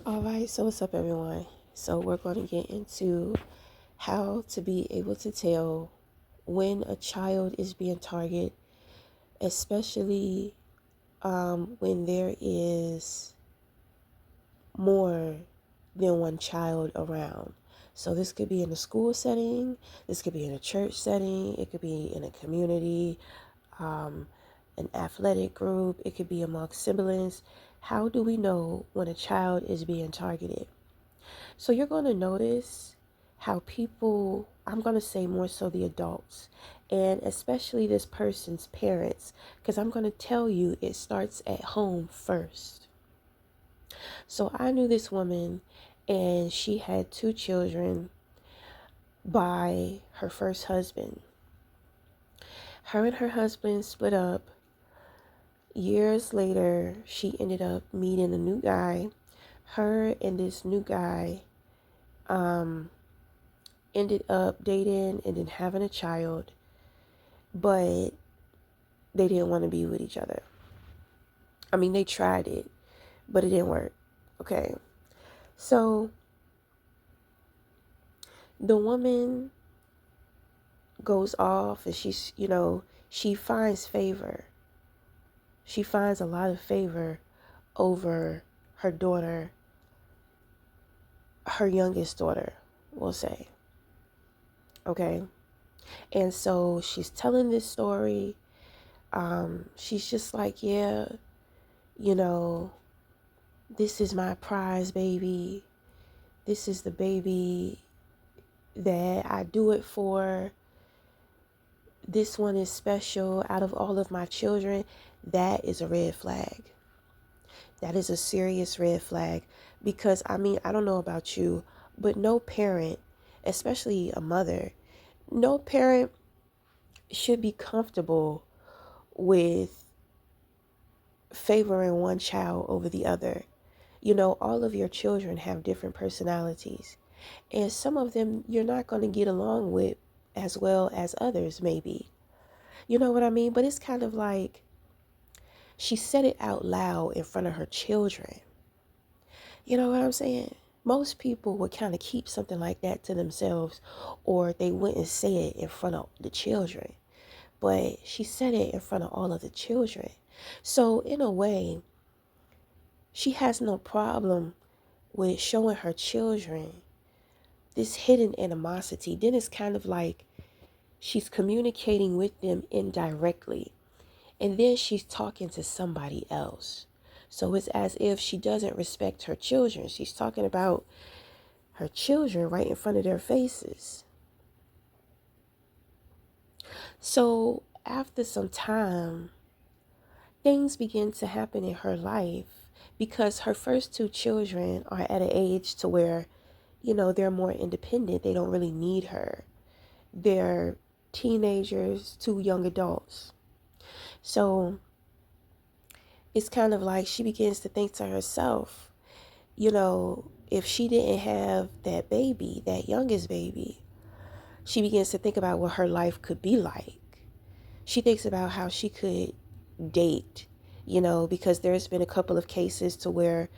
All right, so what's up, everyone? So, we're going to get into how to be able to tell when a child is being targeted, especially when there is more than one child around. So, this could be in a school setting, this could be in a church setting, it could be in a community, um, an athletic group, it could be amongst siblings. How do we know when a child is being targeted? So you're going to notice how people, I'm going to say more so the adults, and especially this person's parents, because I'm going to tell you it starts at home first. So I knew this woman, and she had two children by her first husband. Her and her husband split up. Years later, she ended up meeting a new guy. Her and this new guy ended up dating and then having a child, but they didn't want to be with each other. I mean, they tried it, but it didn't work. Okay. So the woman goes off and she finds favor. She finds a lot of favor over her daughter, her youngest daughter, we'll say. Okay. And so she's telling this story. She's just like, yeah, you know, this is my prize baby. This is the baby that I do it for. This one is special out of all of my children. That is a red flag. That is a serious red flag because, I mean, I don't know about you, but no parent, especially a mother, no parent should be comfortable with favoring one child over the other. You know, all of your children have different personalities, and some of them you're not going to get along with as well as others, maybe. You know what I mean? But it's kind of like she said it out loud in front of her children. You know what I'm saying? Most people would kind of keep something like that to themselves, or they wouldn't say it in front of the children. But she said it in front of all of the children. So, in a way, she has no problem with showing her children this hidden animosity. Then it's kind of like she's communicating with them indirectly. And then she's talking to somebody else. So it's as if she doesn't respect her children. She's talking about her children right in front of their faces. So after some time, things begin to happen in her life because her first two children are at an age to where, they're more independent. They don't really need her. They're teenagers to young adults. So it's kind of like she begins to think to herself, if she didn't have that baby, that youngest baby, she begins to think about what her life could be like. She thinks about how she could date, because there's been a couple of cases to where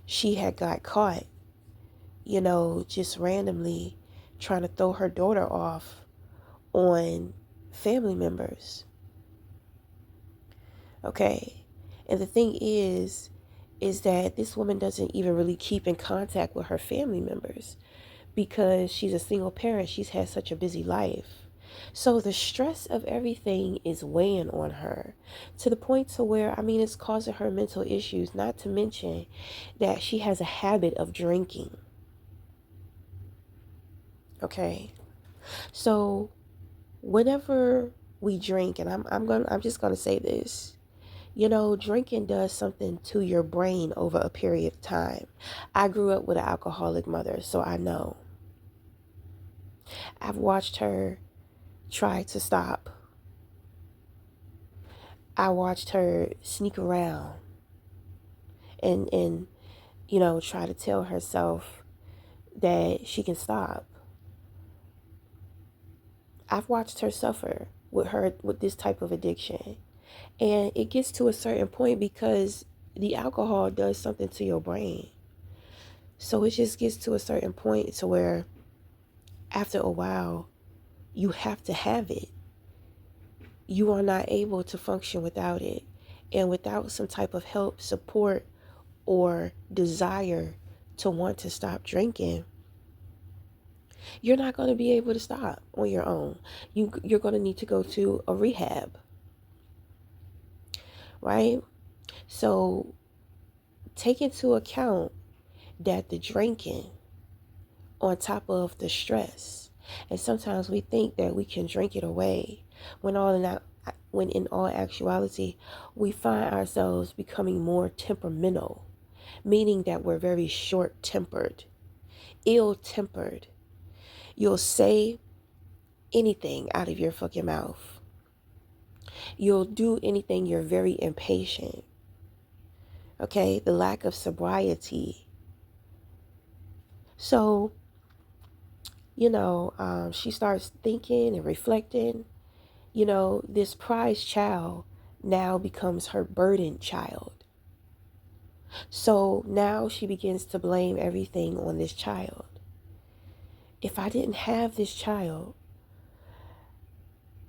she had got caught, just randomly trying to throw her daughter off on family members. Okay. And the thing is that this woman doesn't even really keep in contact with her family members because she's a single parent. She's had such a busy life. So the stress of everything is weighing on her to the point to where, it's causing her mental issues, not to mention that she has a habit of drinking. Okay. So whenever we drink, and I'm just gonna say this, drinking does something to your brain over a period of time. I grew up with an alcoholic mother, so I know. I've watched her try to stop. I watched her sneak around and try to tell herself that she can stop. I've watched her suffer with this type of addiction. And it gets to a certain point because the alcohol does something to your brain. So it just gets to a certain point to where after a while, you have to have it. You are not able to function without it. And without some type of help, support, or desire to want to stop drinking, you're not going to be able to stop on your own. You're going to need to go to a rehab, right? So take into account that the drinking on top of the stress, and sometimes we think that we can drink it away when in all actuality we find ourselves becoming more temperamental, meaning that we're very short-tempered, ill-tempered. You'll say anything out of your fucking mouth. You'll do anything. You're very impatient. Okay, the lack of sobriety. So, she starts thinking and reflecting. This prized child now becomes her burdened child. So now she begins to blame everything on this child. If I didn't have this child,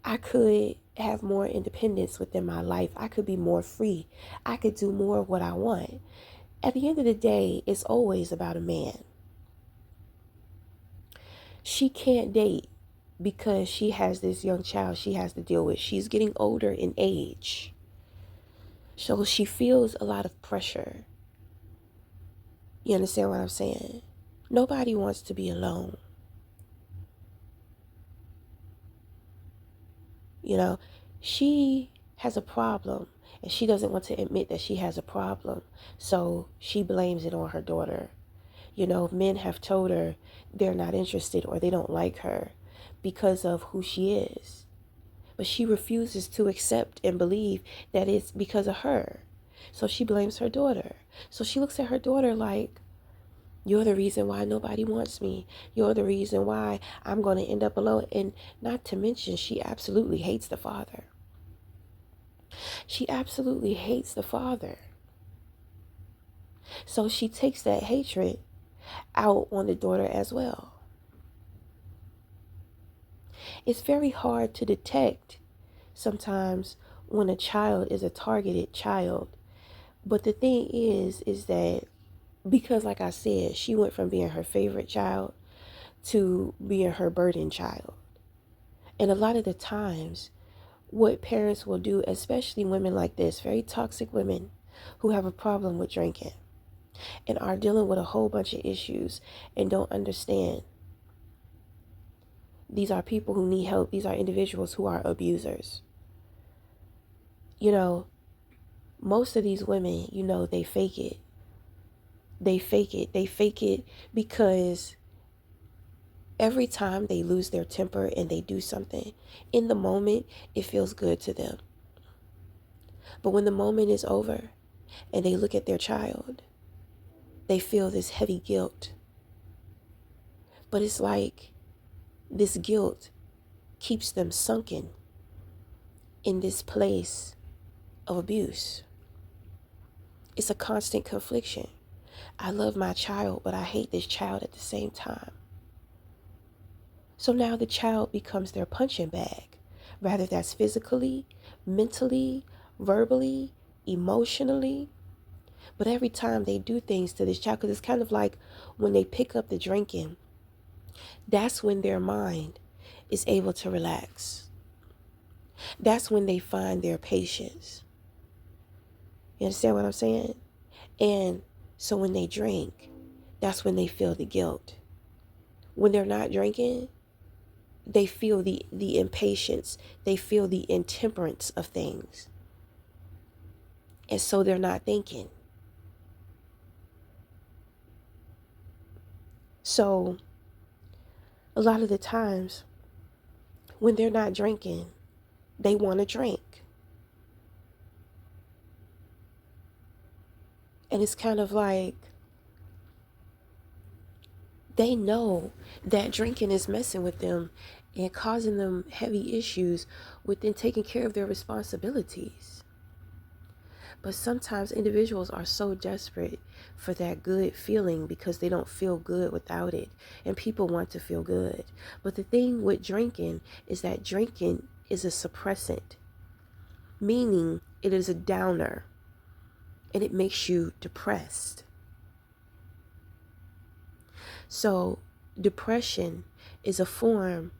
I could have more independence within my life. I could be more free. I could do more of what I want. At the end of the day, it's always about a man. She can't date because she has this young child she has to deal with. She's getting older in age. So she feels a lot of pressure. You understand what I'm saying? Nobody wants to be alone. She has a problem and she doesn't want to admit that she has a problem. So she blames it on her daughter. Men have told her they're not interested or they don't like her because of who she is. But she refuses to accept and believe that it's because of her. So she blames her daughter. So she looks at her daughter like, you're the reason why nobody wants me. You're the reason why I'm going to end up alone. And not to mention, she absolutely hates the father. She absolutely hates the father. So she takes that hatred out on the daughter as well. It's very hard to detect sometimes when a child is a targeted child. But the thing is that because, like I said, she went from being her favorite child to being her burden child. And a lot of the times, what parents will do, especially women like this, very toxic women who have a problem with drinking and are dealing with a whole bunch of issues and don't understand. These are people who need help. These are individuals who are abusers. Most of these women, they fake it. They fake it. They fake it because every time they lose their temper and they do something, in the moment, it feels good to them. But when the moment is over and they look at their child, they feel this heavy guilt. But it's like this guilt keeps them sunken in this place of abuse. It's a constant confliction. I love my child, but I hate this child at the same time. So now the child becomes their punching bag, whether that's physically, mentally, verbally, emotionally. But every time they do things to this child, because it's kind of like when they pick up the drinking, that's when their mind is able to relax. That's when they find their patience. You understand what I'm saying? And so when they drink, that's when they feel the guilt. When they're not drinking, they feel the impatience. They feel the intemperance of things. And so they're not thinking. So a lot of the times when they're not drinking, they want to drink. And it's kind of like they know that drinking is messing with them and causing them heavy issues within taking care of their responsibilities. But sometimes individuals are so desperate for that good feeling because they don't feel good without it. And people want to feel good. But the thing with drinking is that drinking is a suppressant, meaning it is a downer and it makes you depressed. So, depression is a form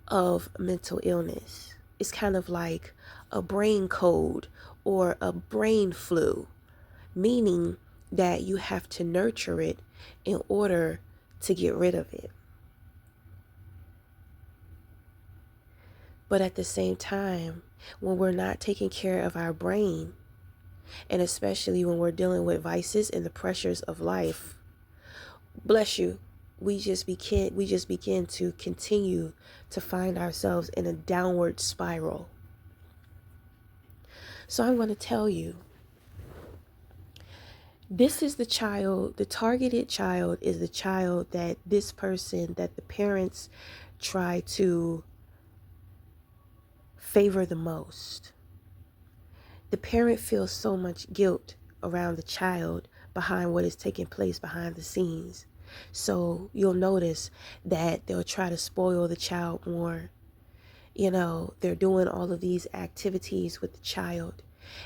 of mental illness. It's kind of like a brain cold or a brain flu, meaning that you have to nurture it in order to get rid of it. But at the same time, when we're not taking care of our brain, and especially when we're dealing with vices and the pressures of life, bless you, we just begin to continue to find ourselves in a downward spiral. So I'm going to tell you, this is the child, the targeted child is the child that this person, that the parents try to favor the most. The parent feels so much guilt around the child behind what is taking place behind the scenes. So you'll notice that they'll try to spoil the child more. You know, they're doing all of these activities with the child.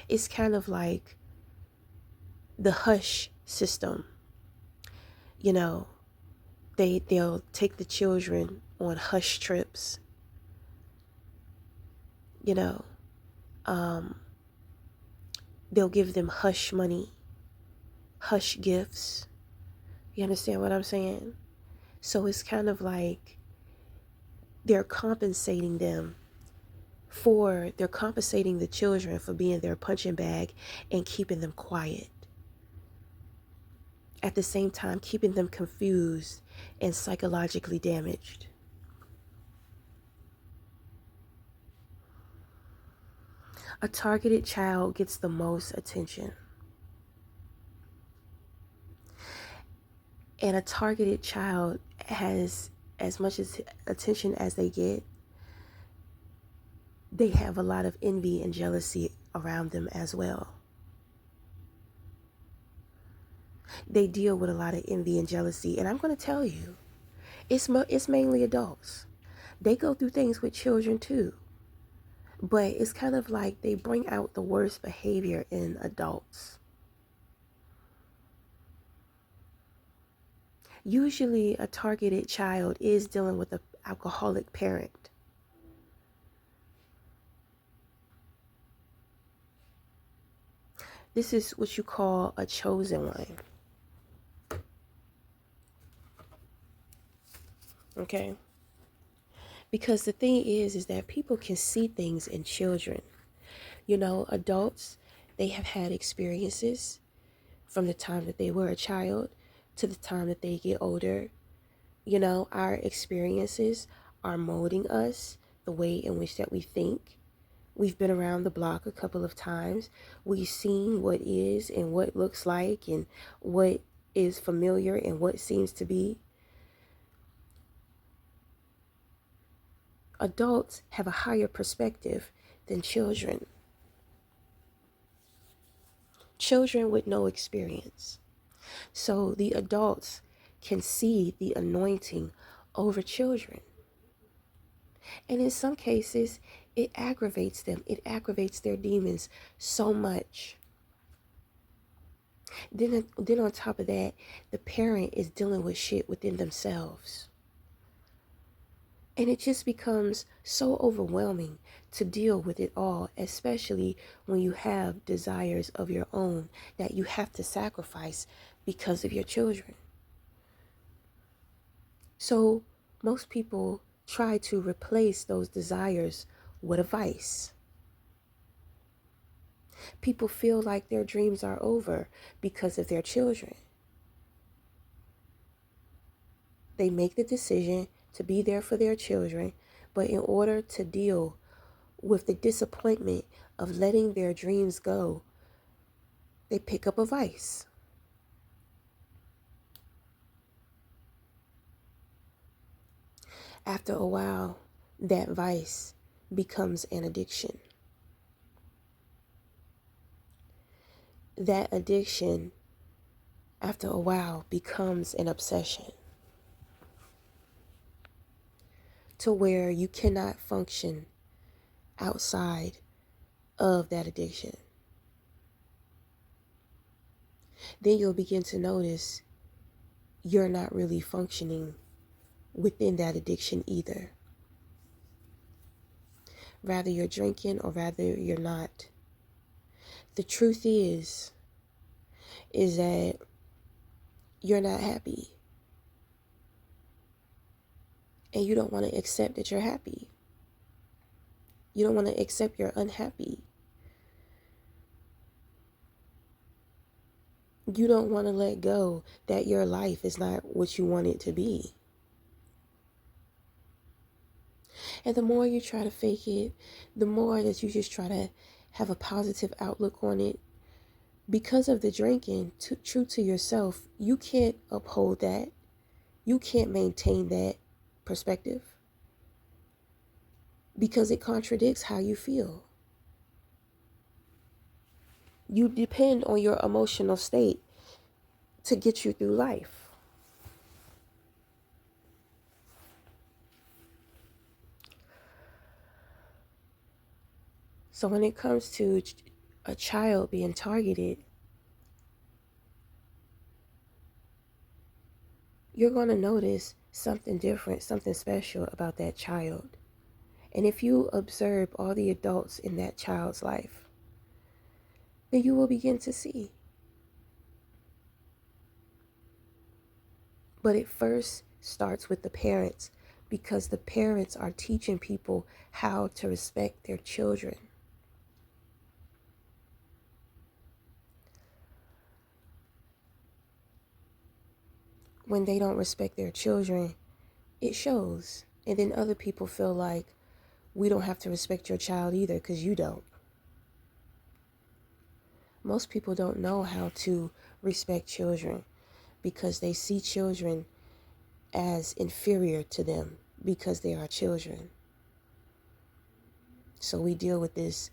It's kind of like the hush system. You know, they'll take the children on hush trips. You know, they'll give them hush money, hush gifts. You understand what I'm saying? So it's kind of like they're compensating the children for being their punching bag and keeping them quiet. At the same time, keeping them confused and psychologically damaged. A targeted child gets the most attention. And a targeted child has as much attention as they get. They have a lot of envy and jealousy around them as well. They deal with a lot of envy and jealousy. And I'm going to tell you, it's mainly adults. They go through things with children too. But it's kind of like they bring out the worst behavior in adults. Usually a targeted child is dealing with an alcoholic parent. This is what you call a chosen one. Okay? Because the thing is that people can see things in children. You know, adults, they have had experiences from the time that they were a child to the time that they get older. You know, our experiences are molding us, the way in which that we think. We've been around the block a couple of times. We've seen what is and what looks like and what is familiar and what seems to be. Adults have a higher perspective than children. Children with no experience. So the adults can see the anointing over children. And in some cases, it aggravates them. It aggravates their demons so much. Then on top of that, the parent is dealing with shit within themselves. And it just becomes so overwhelming to deal with it all, especially when you have desires of your own that you have to sacrifice because of your children. So most people try to replace those desires with a vice. People feel like their dreams are over because of their children. They make the decision to be there for their children, but in order to deal with the disappointment of letting their dreams go, they pick up a vice. After a while, that vice becomes an addiction. that addiction, after a while, becomes an obsession to where you cannot function outside of that addiction. Then you'll begin to notice you're not really functioning within that addiction either. Rather you're drinking or rather you're not. The truth is that you're not happy. And you don't want to accept that you're happy. You don't want to accept you're unhappy. You don't want to let go that your life is not what you want it to be. And the more you try to fake it, the more that you just try to have a positive outlook on it. Because of the drinking, true to yourself, you can't uphold that. You can't maintain that perspective because it contradicts how you feel. You depend on your emotional state to get you through life. So when it comes to a child being targeted, you're going to notice something different, something special about that child. And if you observe all the adults in that child's life, then you will begin to see. But it first starts with the parents, because the parents are teaching people how to respect their children. When they don't respect their children, it shows. And then other people feel like, we don't have to respect your child either because you don't. Most people don't know how to respect children because they see children as inferior to them because they are children. So we deal with this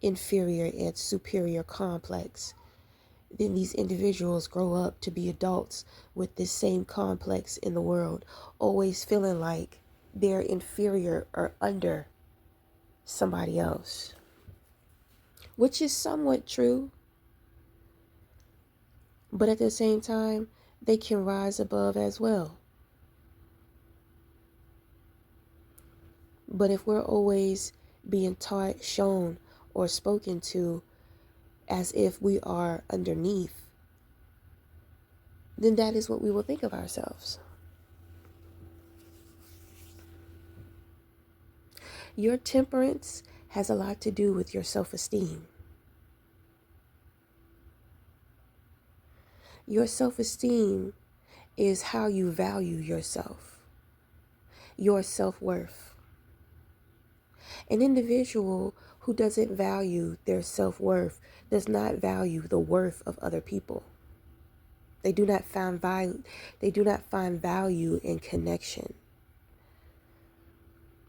inferior and superior complex. Then these individuals grow up to be adults with this same complex in the world, always feeling like they're inferior or under somebody else, which is somewhat true. But at the same time, they can rise above as well. But if we're always being taught, shown, or spoken to as if we are underneath, then that is what we will think of ourselves. Your temperance has a lot to do with your self-esteem. Your self-esteem is how you value yourself, your self-worth. An individual who doesn't value their self-worth does not value the worth of other people. They do not find value in connection.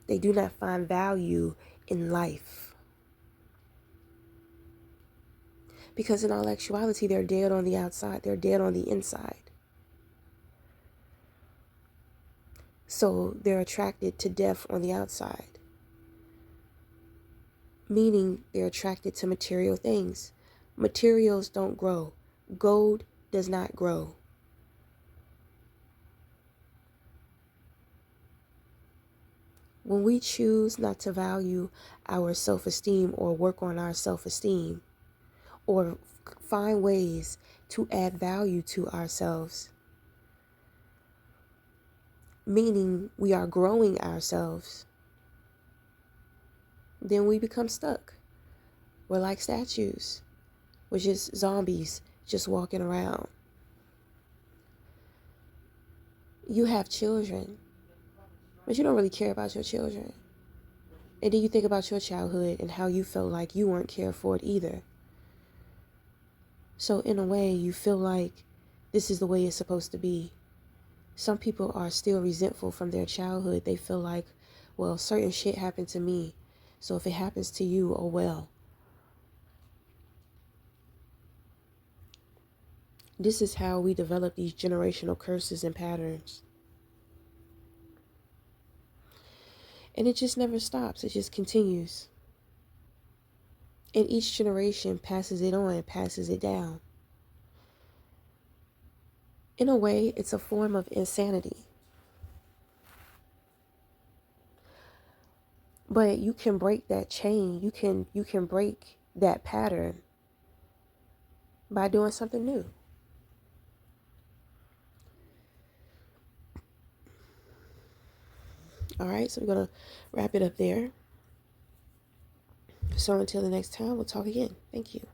They do not find value in life. Because in all actuality, they're dead on the outside. They're dead on the inside. So they're attracted to death on the outside. Meaning they're attracted to material things. Materials don't grow. Gold does not grow. When we choose not to value our self-esteem or work on our self-esteem or find ways to add value to ourselves, meaning we are growing ourselves, then we become stuck. We're like statues. We're just zombies just walking around. You have children, but you don't really care about your children. And then you think about your childhood and how you felt like you weren't cared for it either. So in a way, you feel like this is the way it's supposed to be. Some people are still resentful from their childhood. They feel like, well, certain shit happened to me, so if it happens to you, oh well. This is how we develop these generational curses and patterns. And it just never stops. It just continues. And each generation passes it on, passes it down. In a way, it's a form of insanity. But you can break that chain. You can break that pattern by doing something new. All right, so we're going to wrap it up there. So until the next time, we'll talk again. Thank you.